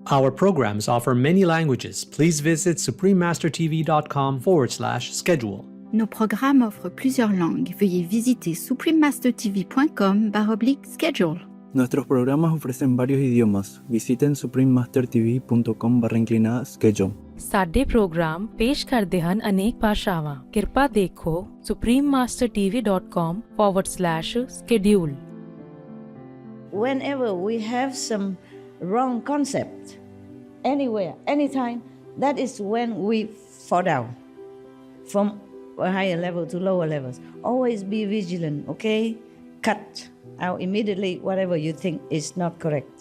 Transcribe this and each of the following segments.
Our programs offer many languages. Please visit suprememastertv.com/schedule. Nos programmes offrent plusieurs langues. Veuillez visiter suprememastertv.com/schedule. Nuestros programas ofrecen varios idiomas. Visiten suprememastertv.com/schedule. ਸਾਡੇ programme ਪੇਸ਼ ਕਰਦੇ ਹਨ ਅਨੇਕ ਭਾਸ਼ਾਵਾਂ। ਕਿਰਪਾ ਦੇਖੋ suprememastertv.com/schedule. Whenever we have some wrong concept, anywhere, anytime, that is when we fall down from a higher level to lower levels. Always be vigilant, okay? Cut out immediately whatever you think is not correct.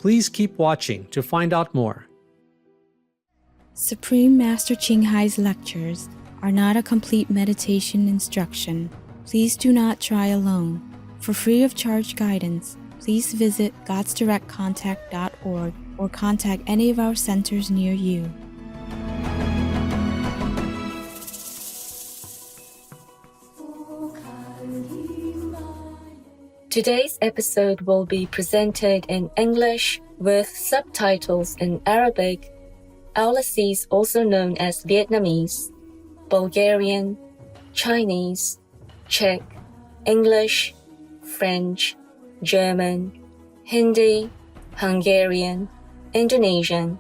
Please keep watching to find out more. Supreme Master Ching Hai's lectures are not a complete meditation instruction. Please do not try alone. For free of charge guidance, please visit godsdirectcontact.org or contact any of our centers near you. Today's episode will be presented in English with subtitles in Arabic, Aulacese also known as Vietnamese, Bulgarian, Chinese, Czech, English, French, German, Hindi, Hungarian, Indonesian,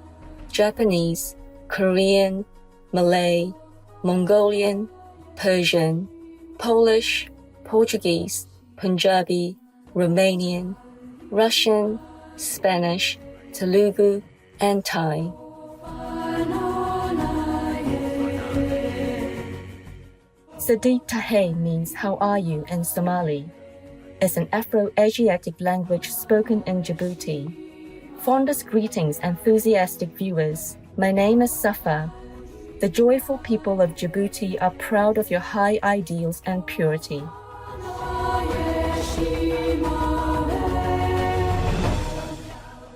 Japanese, Korean, Malay, Mongolian, Persian, Polish, Portuguese, Punjabi, Romanian, Russian, Spanish, Telugu, and Thai. Sadiq Tahay means how are you in Somali. It's an Afro-Asiatic language spoken in Djibouti. Fondest greetings, enthusiastic viewers. My name is Safa. The joyful people of Djibouti are proud of your high ideals and purity.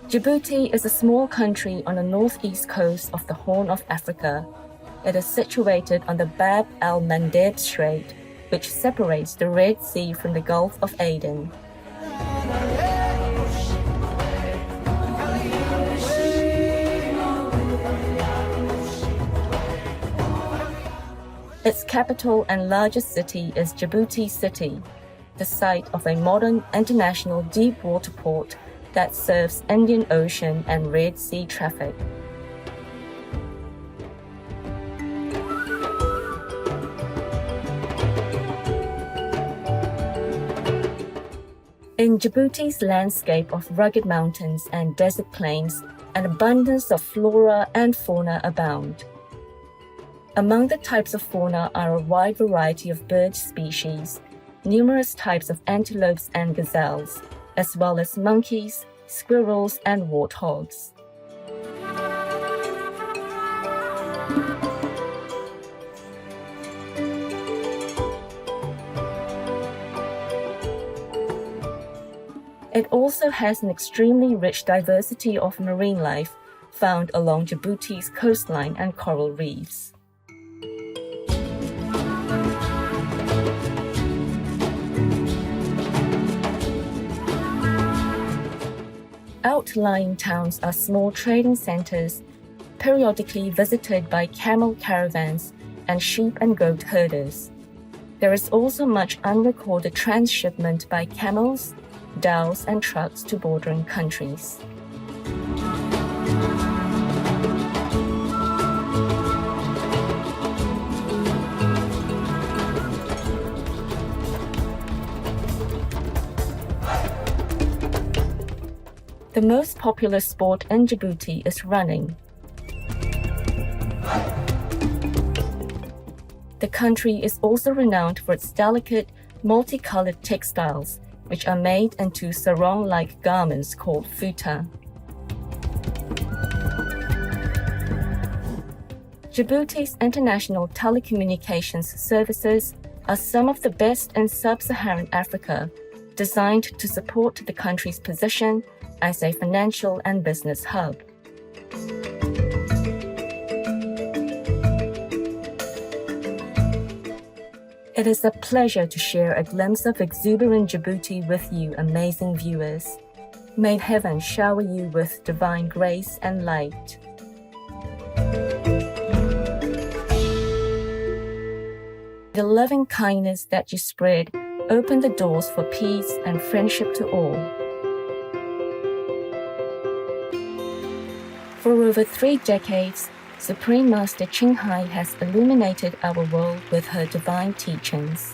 Djibouti is a small country on the northeast coast of the Horn of Africa. It is situated on the Bab el-Mandeb Strait, which separates the Red Sea from the Gulf of Aden. Its capital and largest city is Djibouti City, the site of a modern international deep water port that serves Indian Ocean and Red Sea traffic. In Djibouti's landscape of rugged mountains and desert plains, an abundance of flora and fauna abound. Among the types of fauna are a wide variety of bird species, numerous types of antelopes and gazelles, as well as monkeys, squirrels, and warthogs. It also has an extremely rich diversity of marine life found along Djibouti's coastline and coral reefs. Outlying towns are small trading centers, periodically visited by camel caravans and sheep and goat herders. There is also much unrecorded transshipment by camels, dhows, and trucks to bordering countries. The most popular sport in Djibouti is running. The country is also renowned for its delicate, multicolored textiles, which are made into sarong-like garments called futa. Djibouti's international telecommunications services are some of the best in sub-Saharan Africa, designed to support the country's position as a financial and business hub. It is a pleasure to share a glimpse of exuberant Djibouti with you, amazing viewers. May heaven shower you with divine grace and light. The loving kindness that you spread open the doors for peace and friendship to all. For over 3 decades, Supreme Master Ching has illuminated our world with her divine teachings.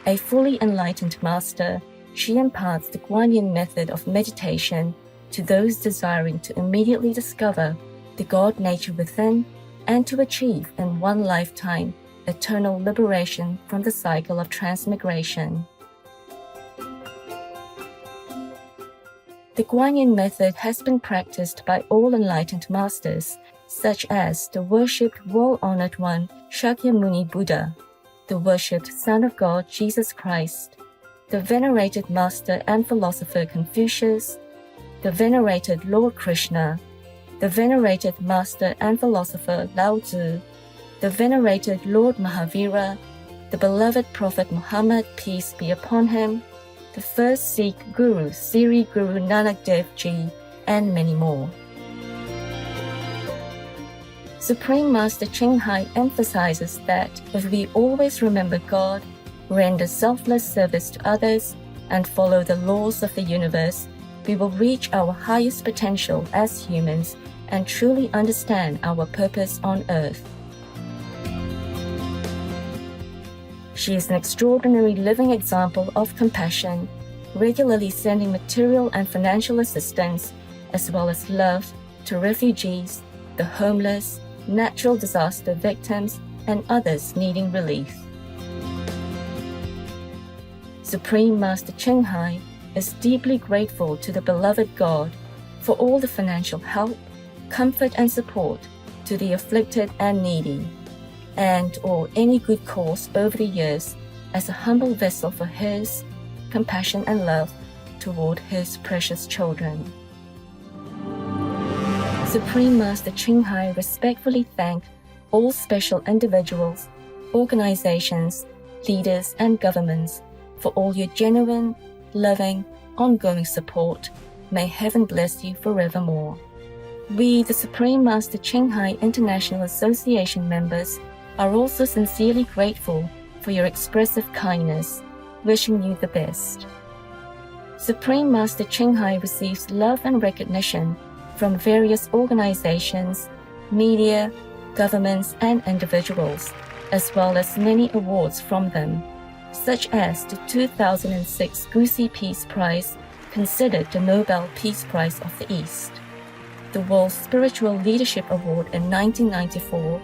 A fully enlightened master, she imparts the Guan Yin method of meditation to those desiring to immediately discover the God nature within and to achieve in one lifetime eternal liberation from the cycle of transmigration. The Guan Yin method has been practiced by all enlightened masters, such as the worshipped world-honored one Shakyamuni Buddha, the worshipped Son of God Jesus Christ, the venerated master and philosopher Confucius, the venerated Lord Krishna, the venerated master and philosopher Lao Tzu, the venerated Lord Mahavira, the beloved Prophet Muhammad, peace be upon him, the first Sikh Guru Sri Guru Nanak Dev Ji, and many more. Supreme Master Ching emphasizes that if we always remember God, render selfless service to others, and follow the laws of the universe, we will reach our highest potential as humans and truly understand our purpose on earth. She is an extraordinary living example of compassion, regularly sending material and financial assistance, as well as love, to refugees, the homeless, natural disaster victims, and others needing relief. Supreme Master Ching is deeply grateful to the beloved God for all the financial help, comfort, and support to the afflicted and needy, and or any good cause over the years as a humble vessel for His compassion and love toward His precious children. Supreme Master Ching respectfully thank all special individuals, organizations, leaders, and governments for all your genuine, loving, ongoing support. May heaven bless you forevermore. We, the Supreme Master Ching International Association members, are also sincerely grateful for your expressive kindness, wishing you the best. Supreme Master Ching receives love and recognition from various organizations, media, governments, and individuals, as well as many awards from them, such as the 2006 Gusi Peace Prize, considered the Nobel Peace Prize of the East, the World Spiritual Leadership Award in 1994,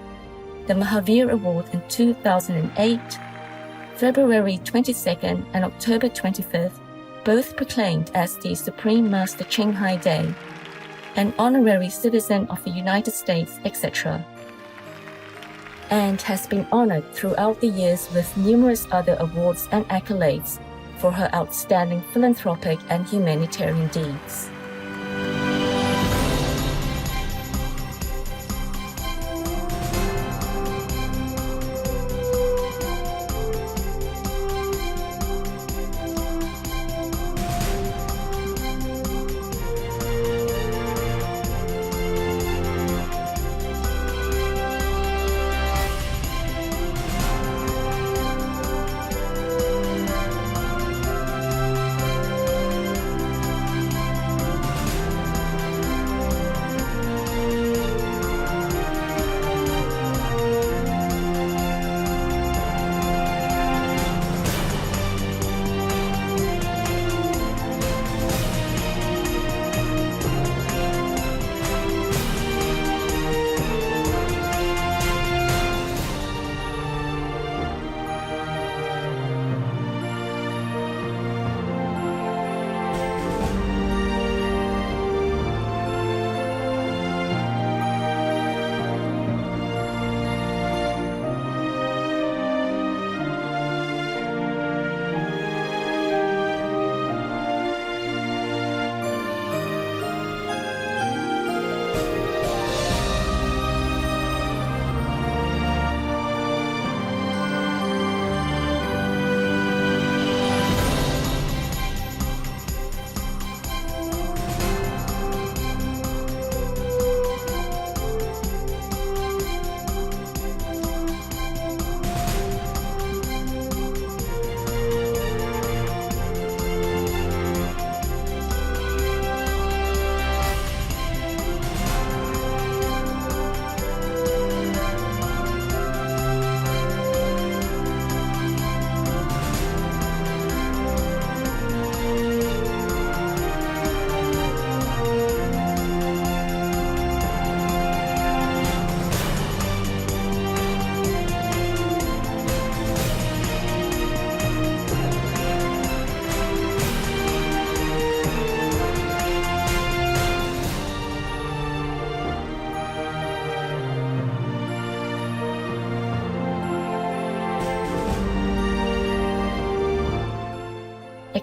the Mahavir Award in 2008, February 22nd and October 25th, both proclaimed as the Supreme Master Ching Day, an honorary citizen of the United States, etc., and has been honored throughout the years with numerous other awards and accolades for her outstanding philanthropic and humanitarian deeds.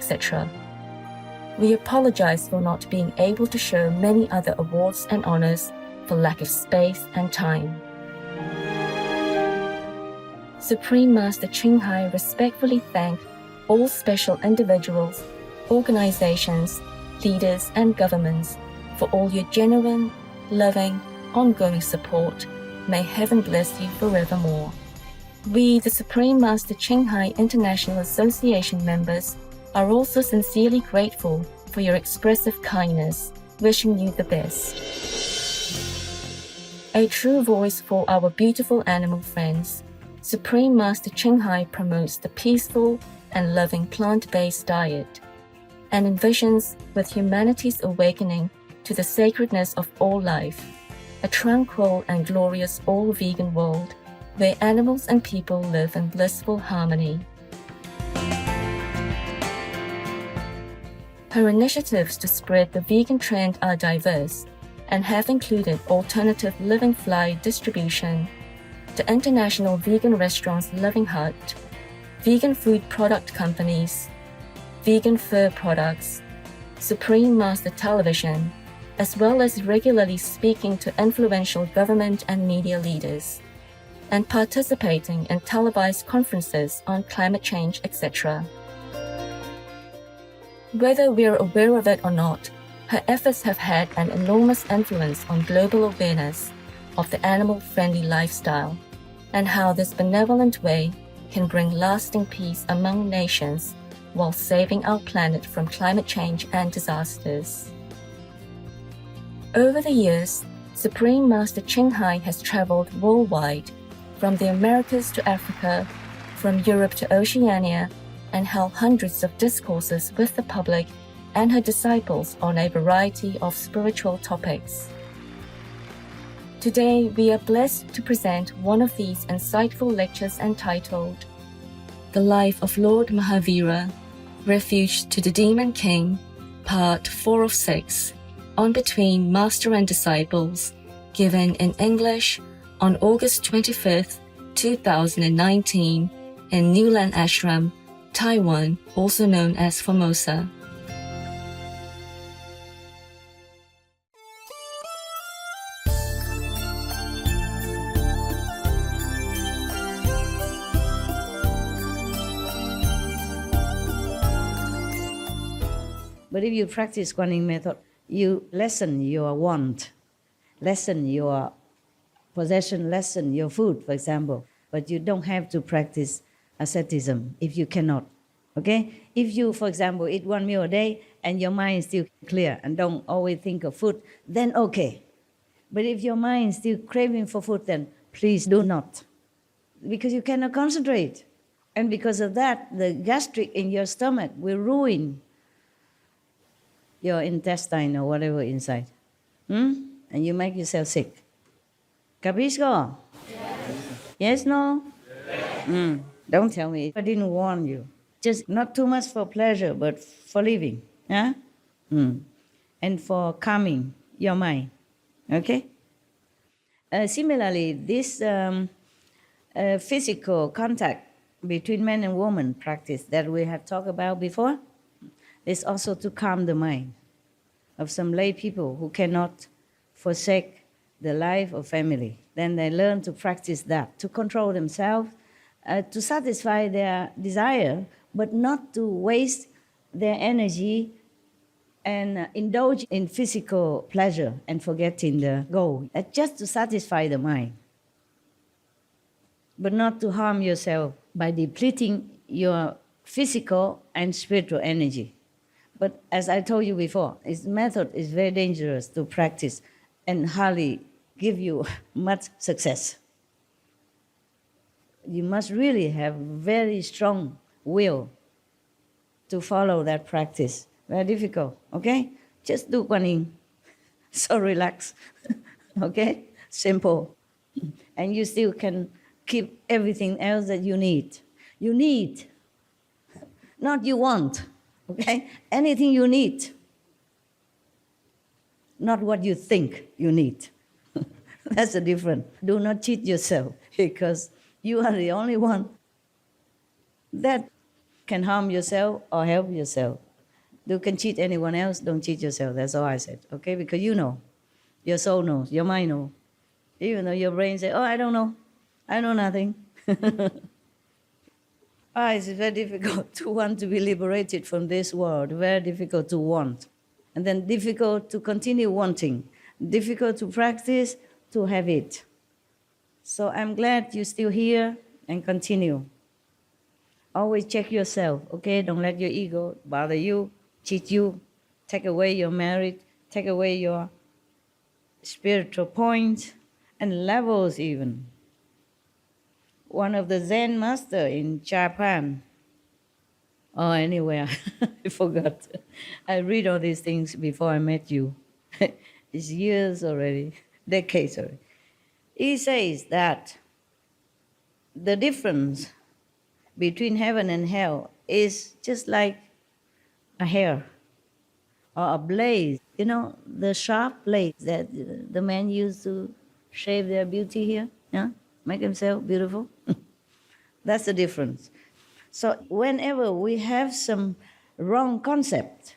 etc. We apologize for not being able to show many other awards and honors for lack of space and time. Supreme Master Ching respectfully thank all special individuals, organizations, leaders, and governments for all your genuine, loving, ongoing support. May heaven bless you forevermore. We, the Supreme Master Ching International Association members, are also sincerely grateful for your expressive kindness, wishing you the best. A true voice for our beautiful animal friends, Supreme Master Ching promotes the peaceful and loving plant-based diet and envisions with humanity's awakening to the sacredness of all life, a tranquil and glorious all-vegan world where animals and people live in blissful harmony. Her initiatives to spread the vegan trend are diverse and have included alternative living fly distribution, the International Vegan Restaurants Living Hut, vegan food product companies, vegan fur products, Supreme Master Television, as well as regularly speaking to influential government and media leaders, and participating in televised conferences on climate change, etc. Whether we're aware of it or not, her efforts have had an enormous influence on global awareness of the animal-friendly lifestyle and how this benevolent way can bring lasting peace among nations while saving our planet from climate change and disasters. Over the years, Supreme Master Ching has traveled worldwide, from the Americas to Africa, from Europe to Oceania, and held hundreds of discourses with the public and her disciples on a variety of spiritual topics. Today, we are blessed to present one of these insightful lectures entitled The Life of Lord Mahavira, Refuge to the Demon King, Part 4 of 6, on Between Master and Disciples, given in English on August 25th, 2019, in Newland Ashram, Taiwan, also known as Formosa. But if you practice Guanyin method, you lessen your want, lessen your possession, lessen your food, for example. But you don't have to practice asceticism if you cannot, okay? If you, for example, eat one meal a day and your mind is still clear and don't always think of food, then okay. But if your mind is still craving for food, then please do not, because you cannot concentrate. And because of that, the gastric in your stomach will ruin your intestine or whatever inside. And you make yourself sick. Capisco? Yes, no? Yes. Don't tell me. I didn't warn you. Just not too much for pleasure, but for living. Yeah? And for calming your mind. Okay? Similarly, this physical contact between men and women practice that we have talked about before is also to calm the mind of some lay people who cannot forsake the life of family. Then they learn to practice that, to control themselves, to satisfy their desire, but not to waste their energy and indulge in physical pleasure and forgetting the goal. Just to satisfy the mind, but not to harm yourself by depleting your physical and spiritual energy. But as I told you before, this method is very dangerous to practice and hardly give you much success. You must really have very strong will to follow that practice. Very difficult, okay? Just do Guanyin. So relax, okay? Simple. And you still can keep everything else that you need. You need, not you want, okay? Anything you need, not what you think you need. That's the difference. Do not cheat yourself, because you are the only one that can harm yourself or help yourself. You can cheat anyone else, don't cheat yourself. That's all I said, okay? Because you know, your soul knows, your mind knows. Even though your brain says, oh, I don't know, I know nothing. It's very difficult to want to be liberated from this world, very difficult to want. And then difficult to continue wanting, difficult to practice, to have it. So I'm glad you're still here and continue. Always check yourself, okay? Don't let your ego bother you, cheat you, take away your merit, take away your spiritual points and levels even. One of the Zen master in Japan, or anywhere, I forgot. I read all these things before I met you. It's years already, decades already. He says that the difference between heaven and hell is just like a hair or a blade. You know, the sharp blade that the men use to shave their beauty here, yeah? Make themselves beautiful. That's the difference. So whenever we have some wrong concept,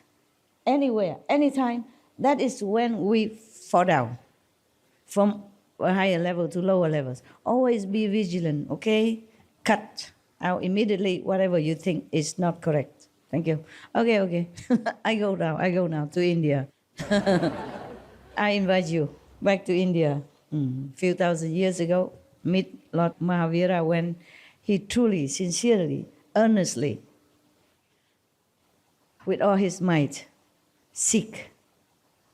anywhere, anytime, that is when we fall down from a higher level to lower levels. Always be vigilant, okay? Cut out immediately whatever you think is not correct. Thank you. Okay. I go now to India. I invite you back to India. Few thousand years ago, meet Lord Mahavira when he truly, sincerely, earnestly, with all his might, seek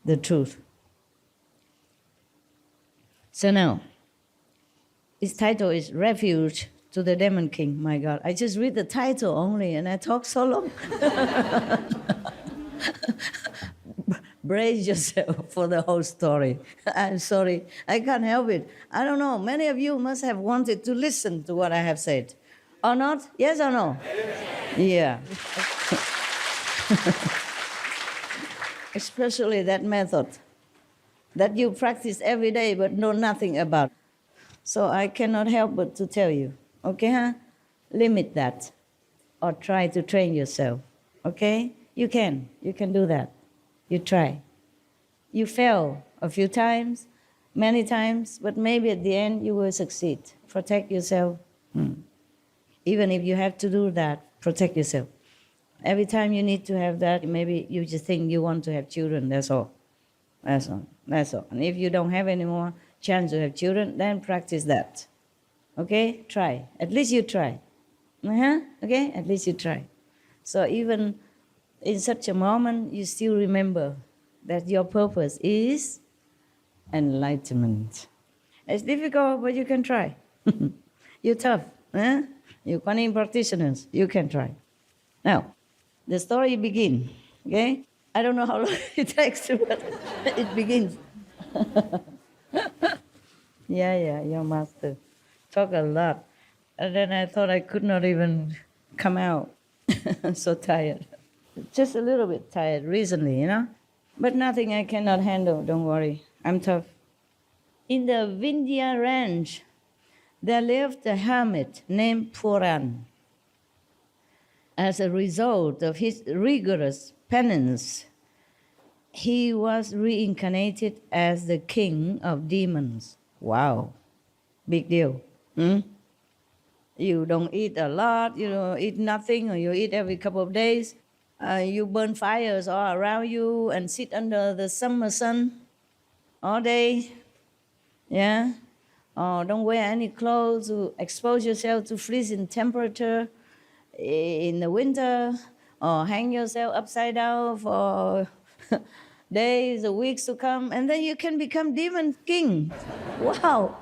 the truth. So now, his title is Refuge to the Demon King. My God, I just read the title only and I talk so long. Brace yourself for the whole story. I'm sorry, I can't help it. I don't know, many of you must have wanted to listen to what I have said. Or not? Yes or no? Yeah. Especially that method that you practice every day but know nothing about. So I cannot help but to tell you, okay, huh? Limit that or try to train yourself, okay? You can do that. You try. You fail a few times, many times, but maybe at the end you will succeed. Protect yourself. Even if you have to do that, protect yourself. Every time you need to have that, maybe you just think you want to have children, that's all. That's all. And if you don't have any more chance to have children, then practice that. Okay? Try. At least you try. Okay? At least you try. So even in such a moment, you still remember that your purpose is enlightenment. It's difficult, but you can try. You're tough. You're cunning practitioners. You can try. Now, the story begins. Okay? I don't know how long it takes, but it begins. Yeah, your master. Talk a lot. And then I thought I could not even come out. I'm so tired. Just a little bit tired recently, But nothing I cannot handle, don't worry. I'm tough. In the Vindhya range, there lived a hermit named Puran. As a result of his rigorous penance, he was reincarnated as the king of demons. Wow, big deal. You don't eat a lot, you don't eat nothing, or you eat every couple of days. You burn fires all around you and sit under the summer sun all day. Yeah? Or don't wear any clothes to expose yourself to freezing temperature in the winter, or hang yourself upside down for days or weeks to come, and then you can become demon king. Wow,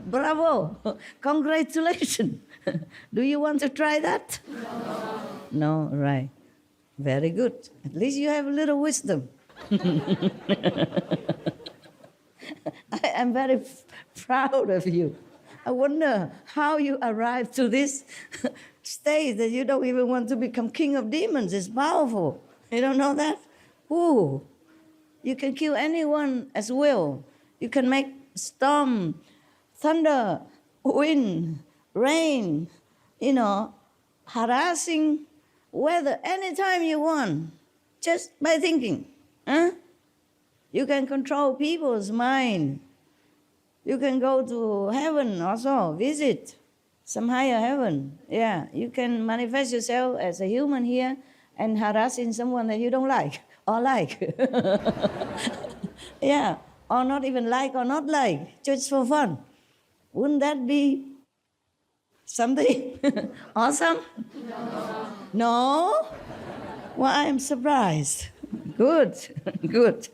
bravo, congratulations. Do you want to try that? No, right. Very good. At least you have a little wisdom. I'm very proud of you. I wonder how you arrived to this state that you don't even want to become king of demons. It's powerful. You don't know that? Ooh, you can kill anyone as will. You can make storm, thunder, wind, rain, harassing weather anytime you want, just by thinking. Huh? You can control people's mind. You can go to heaven also, visit some higher heaven. Yeah, you can manifest yourself as a human here and harassing someone that you don't like or like. Yeah, or not even like or not like, just for fun. Wouldn't that be something awesome? No? Well, I am surprised. Good, good.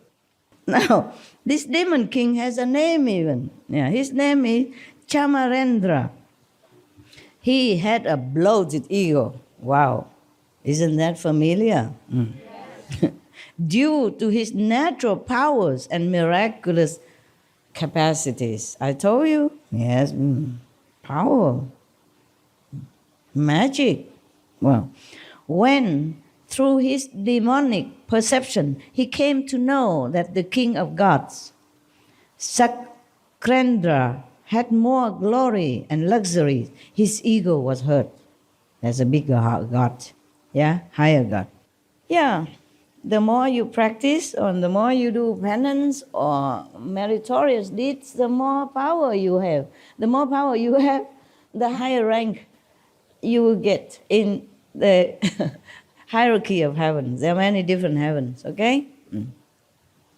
Now, this demon king has a name even. Yeah, his name is Chamarendra. He had a bloated ego. Wow, isn't that familiar? Yes. Due to his natural powers and miraculous capacities. I told you, yes, power, magic. Well, when through his demonic perception, he came to know that the king of gods, Sakrendra, had more glory and luxury. His ego was hurt. That's a bigger god, yeah, higher god. Yeah, the more you practice or the more you do penance or meritorious deeds, the more power you have. The more power you have, the higher rank you will get in the hierarchy of heavens. There are many different heavens, okay?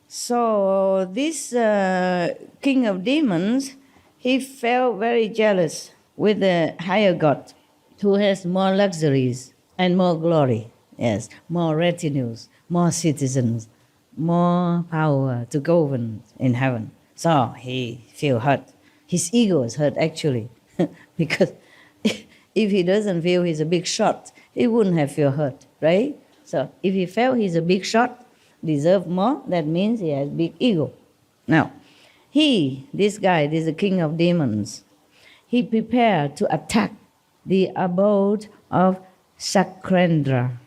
So this king of demons, he felt very jealous with the higher god who has more luxuries and more glory. Yes, more retinues, more citizens, more power to govern in heaven. So he feel hurt. His ego is hurt actually, because if he doesn't feel he's a big shot, he wouldn't have feel hurt, right? So if he felt he's a big shot, deserve more, that means he has big ego. Now, this guy, this is the king of demons, he prepared to attack the abode of Sakrendra,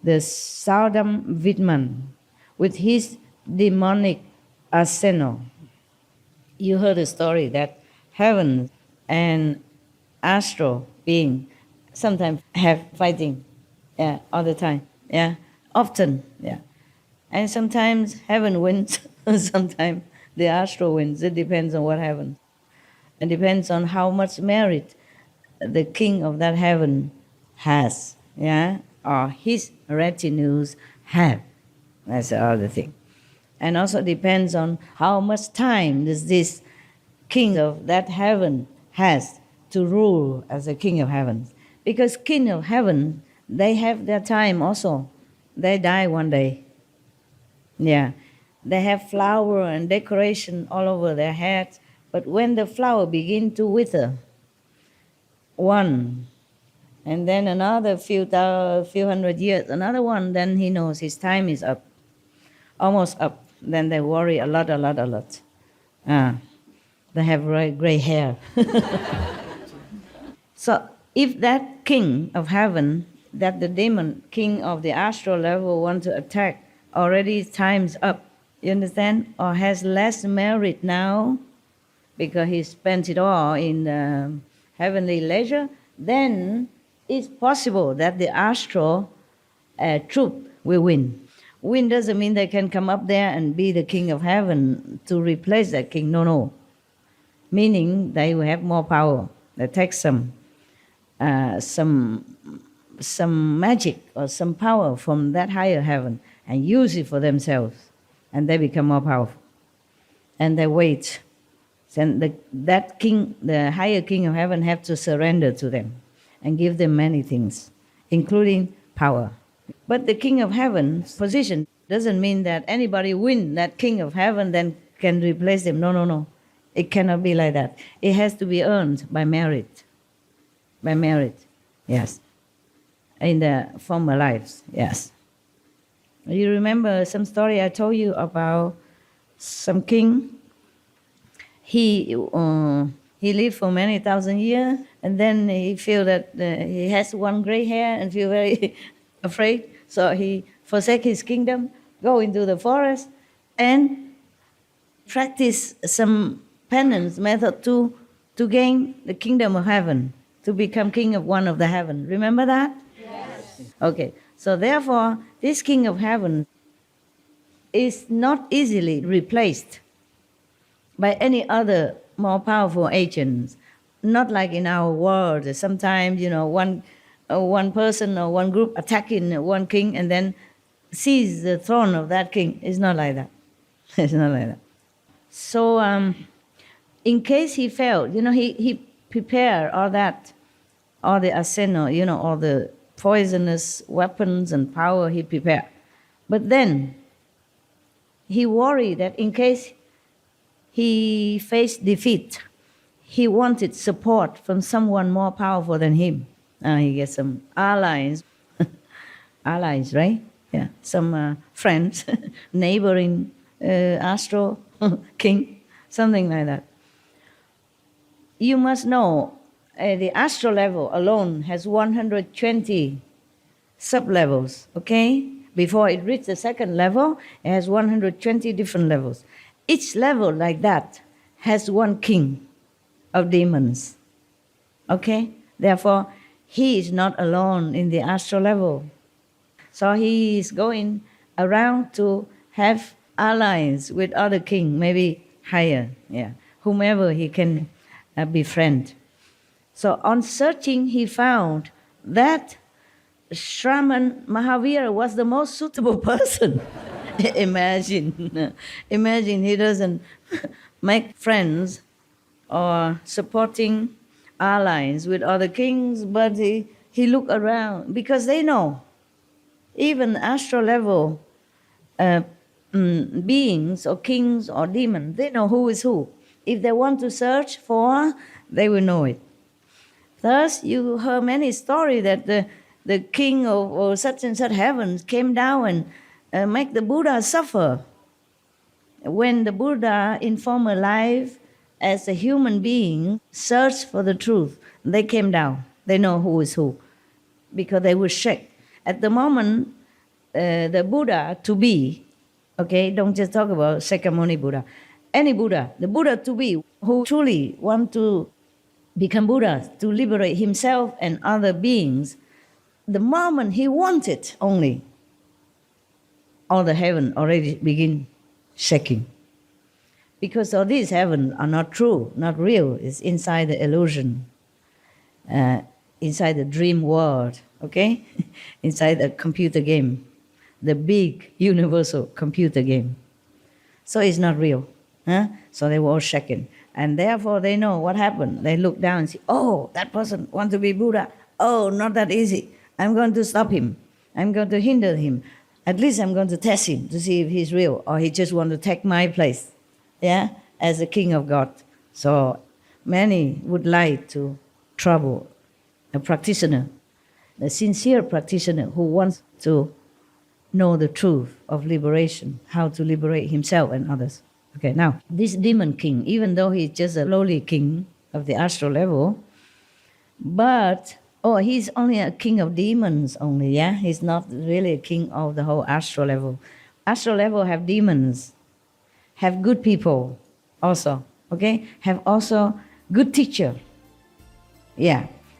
the Saudam Vidman, with his demonic arsenal. You heard the story that heaven and astral being sometimes have fighting, yeah, all the time, yeah, often, yeah. And sometimes heaven wins, sometimes the astral wins. It depends on what happens. It depends on how much merit the king of that heaven has, yeah, or his retinues have. That's the other thing. And also depends on how much time does this king of that heaven has to rule as a king of heaven. Because king of heaven, they have their time also. They die one day. Yeah. They have flower and decoration all over their heads. But when the flower begin to wither, one, and then another few hundred years, another one, then he knows his time is up, almost up. Then they worry a lot. They have gray hair. So if that king of heaven, that the demon king of the astral level want to attack, already time's up, you understand? Or has less merit now, because he spent it all in heavenly leisure, then it's possible that the astral troop will win. Win doesn't mean they can come up there and be the king of heaven to replace that king. No. Meaning they will have more power. They take some magic or some power from that higher heaven and use it for themselves, and they become more powerful. And they wait. Then that king, the higher king of heaven, have to surrender to them and give them many things, including power. But the king of heaven's position doesn't mean that anybody win that king of heaven then can replace him. No. It cannot be like that. It has to be earned by merit. By merit, yes. In the former lives, yes. You remember some story I told you about some king? He lived for many thousand years, and then he feel that he has one gray hair and feel very afraid. So he forsake his kingdom, go into the forest, and practice some penance method to gain the kingdom of heaven, to become king of one of the heaven. Remember that? Okay, so therefore, this king of heaven is not easily replaced by any other more powerful agents. Not like in our world, sometimes, one person or one group attacking one king and then seize the throne of that king. It's not like that. It's not like that. So in case he failed, he prepared all the arsenal, all the poisonous weapons and power he prepared. But then he worried that in case he faced defeat, he wanted support from someone more powerful than him. He gets some allies, allies, right? Yeah, some friends, neighboring astral king, something like that. You must know the astral level alone has 120 sub-levels, okay? Before it reaches the second level, it has 120 different levels. Each level like that has one king of demons, okay? Therefore, he is not alone in the astral level. So he is going around to have alliance with other king, maybe higher, whomever he can befriend. So on searching, he found that Shraman Mahavira was the most suitable person. Imagine he doesn't make friends or supporting allies with other kings, but he look around because they know, even astral level beings or kings or demons, they know who is who. If they want to search for, they will know it. Thus, you heard many stories that the king of such and such heavens came down and make the Buddha suffer. When the Buddha in former life as a human being searched for the truth, they came down. They know who is who because they were shake. At the moment, the Buddha to be, okay, don't just talk about Sakyamuni Buddha, any Buddha, the Buddha to be who truly want to become Buddha, to liberate himself and other beings, the moment he wanted only, all the heaven already begin shaking. Because all these heavens are not true, not real. It's inside the illusion, inside the dream world, okay? Inside the computer game, the big universal computer game. So it's not real. So they were all shaken. And therefore they know what happened. They look down and see, oh, that person wants to be Buddha. Oh, not that easy. I'm going to stop him. I'm going to hinder him. At least I'm going to test him to see if he's real or he just wants to take my place, as a king of God. So many would like to trouble a practitioner, a sincere practitioner who wants to know the truth of liberation, how to liberate himself and others. Okay, now, this demon king, even though he's just a lowly king of the astral level, but, he's only a king of demons only, He's not really a king of the whole astral level. Astral level have demons, have good people also, okay? Have also good teacher,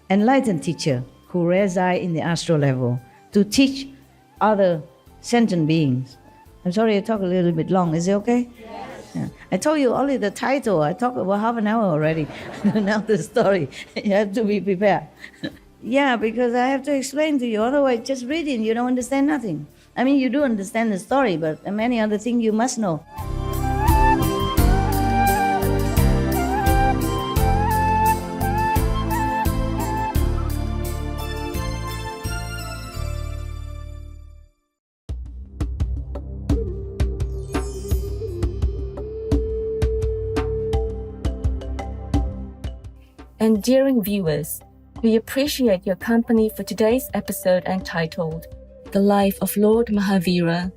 enlightened teacher who reside in the astral level to teach other sentient beings. I'm sorry I talk a little bit long, is it okay? Yes. Yeah. I told you only the title. I talked about half an hour already. Now the story. You have to be prepared. Because I have to explain to you. Otherwise, just reading, you don't understand nothing. I mean, you do understand the story, but many other things you must know. And dearing viewers, we appreciate your company for today's episode entitled The Life of Lord Mahavira,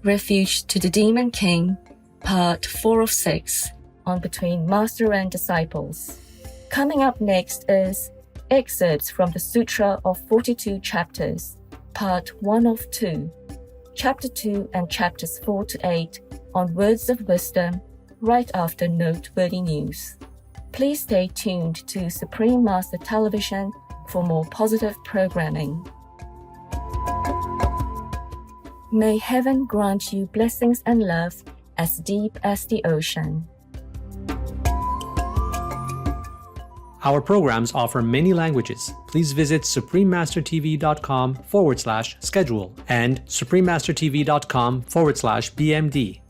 Refuge to the Demon King, Part 4 of 6, on Between Master and Disciples. Coming up next is excerpts from the Sutra of 42 Chapters, Part 1 of 2, Chapter 2 and Chapters 4 to 8 on Words of Wisdom, right after noteworthy news. Please stay tuned to Supreme Master Television for more positive programming. May heaven grant you blessings and love as deep as the ocean. Our programs offer many languages. Please visit suprememastertv.com/schedule and suprememastertv.com/BMD.